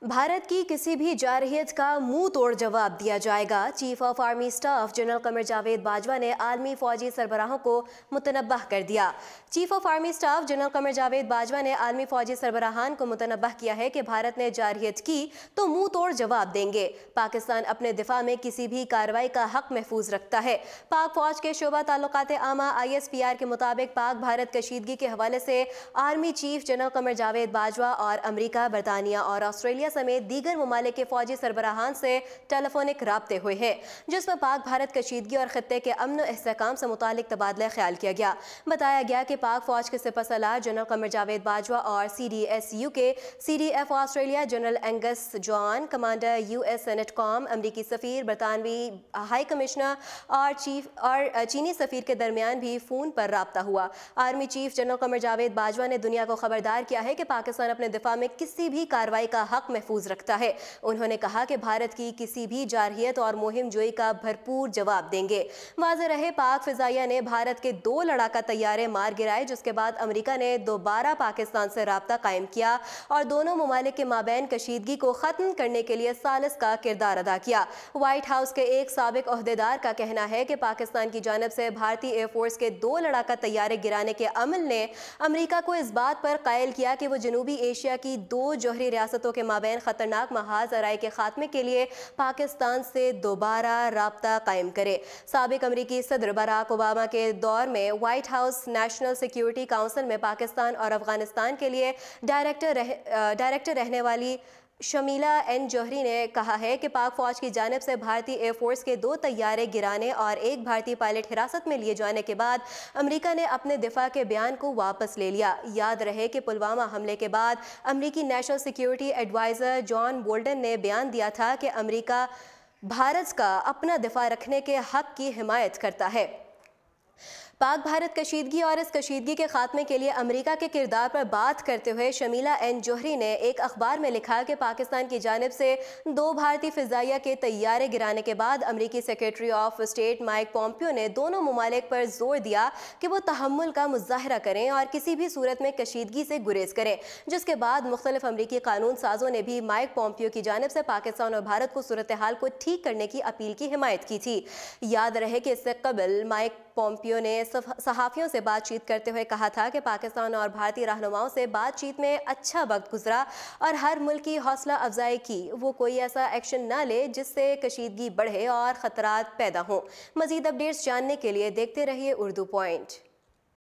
भारत की किसी भी जारहियत का मुंह तोड़ जवाब दिया जाएगा। Chief of army staff general Qamar Javed Bajwa ने आलमी फौजी सरबराहों को मुतनब्बह कर दिया। Chief of army staff general Qamar Javed Bajwa ने आलमी फौजी सरबराहान को मुतनब्बह किया है कि भारत ने जारहियत की तो मुंह तोड़ जवाब देंगे। पाकिस्तान अपने दिफा में किसी भी कार्रवाई का हक महफूज रखता है। पाक फौज के शोबा ताल्लुकात आमा ISPR के मुताबिक पाक भारत कशीदगी के हवाले से army chief general Qamar Javed Bajwa और अमरीका, बरतानिया और ऑस्ट्रेलिया समेत दीगर ममालिक के फौजी सरबराहान से टेलीफोनिक राब्ते हुए हैं, जिसमें पाक भारत कशीदगी और खत्ते के अमन और इस्तेहकाम से मुतालिक तबादला ख्याल किया गया। बताया गया कि पाक फौज के सिपह सलार जनरल कमर जावेद बाजवा और CDSU के CDF Australia general Angus John, commander US सेनेटकॉम, अमरीकी सफ़ीर, बरतानवी हाई कमिश्नर और चीनी सफ़ीर के दरमियान भी फ़ोन पर राब्ता हुआ। Army chief general Qamar Javed Bajwa ने दुनिया को खबरदार किया है कि पाकिस्तान अपने दिफा में किसी भी कार्रवाई का हक महफूज रखता है। उन्होंने कहा कि भारत की किसी भी जारहियत और मुहिम जोई का भरपूर जवाब देंगे। वाज़ेह रहे, पाक फिजाइया ने भारत के 2 लड़ाका तैयारे मार गिराए, जिसके बाद अमरीका ने दोबारा पाकिस्तान से राब्ता कायम किया और दोनों ममालिक के माबैन कशीदगी को ख़त्म करने के लिए सालिस का किरदार अदा किया। व्हाइट हाउस के एक साबिक ओहदेदार का कहना है कि पाकिस्तान की जानिब से भारतीय एयरफोर्स के 2 लड़ाका तैयारे गिराने के अमल ने अमरीका को इस बात पर कायल किया कि वो जनूबी एशिया की 2 जौहरी रियासतों के माबैन खतरनाक महाज अराई के खात्मे के लिए पाकिस्तान से दोबारा राब्ता कायम करे। साबिक अमरीकी सदर बराक ओबामा के दौर में white house national security council में पाकिस्तान और अफगानिस्तान के लिए डायरेक्टर रहने वाली शमीला N जौहरी ने कहा है कि पाक फौज की जानिब से भारतीय एयरफोर्स के 2 तैयारे गिराने और एक भारतीय पायलट हिरासत में लिए जाने के बाद अमेरिका ने अपने दिफा के बयान को वापस ले लिया। याद रहे कि पुलवामा हमले के बाद अमेरिकी national security adviser John Bolton ने बयान दिया था कि अमेरिका भारत का अपना दिफा रखने के हक की हिमायत करता है। पाक भारत कशीदगी और इस कशीदगी के खात्मे के लिए अमेरिका के किरदार पर बात करते हुए शमीला N जौहरी ने एक अखबार में लिखा कि पाकिस्तान की जानिब से 2 भारतीय फिजाइया के तैयारे गिराने के बाद अमेरिकी secretary of state Mike Pompeo ने दोनों ममालिक पर जोर दिया कि वो तहम्मुल का मुजाहरा करें और किसी भी सूरत में कशीदगी से गुरेज करें, जिसके बाद मुख्तलिफ अमरीकी कानून साजों ने भी माइक पॉम्पियो की जानिब से पाकिस्तान और भारत को सूरत हाल को ठीक करने की अपील की हिमायत की थी। याद रहे कि इससे कबल माइक पॉम्पियो ने सहाफ़ियों से बातचीत करते हुए कहा था कि पाकिस्तान और भारतीय रहनुमाओं से बातचीत में अच्छा वक्त गुजरा और हर मुल्क की हौसला अफजाई की। वो कोई ऐसा एक्शन ना ले जिससे कशीदगी बढ़े और ख़तरात पैदा हों। मज़ीद अपडेट्स जानने के लिए देखते रहिए उर्दू पॉइंट।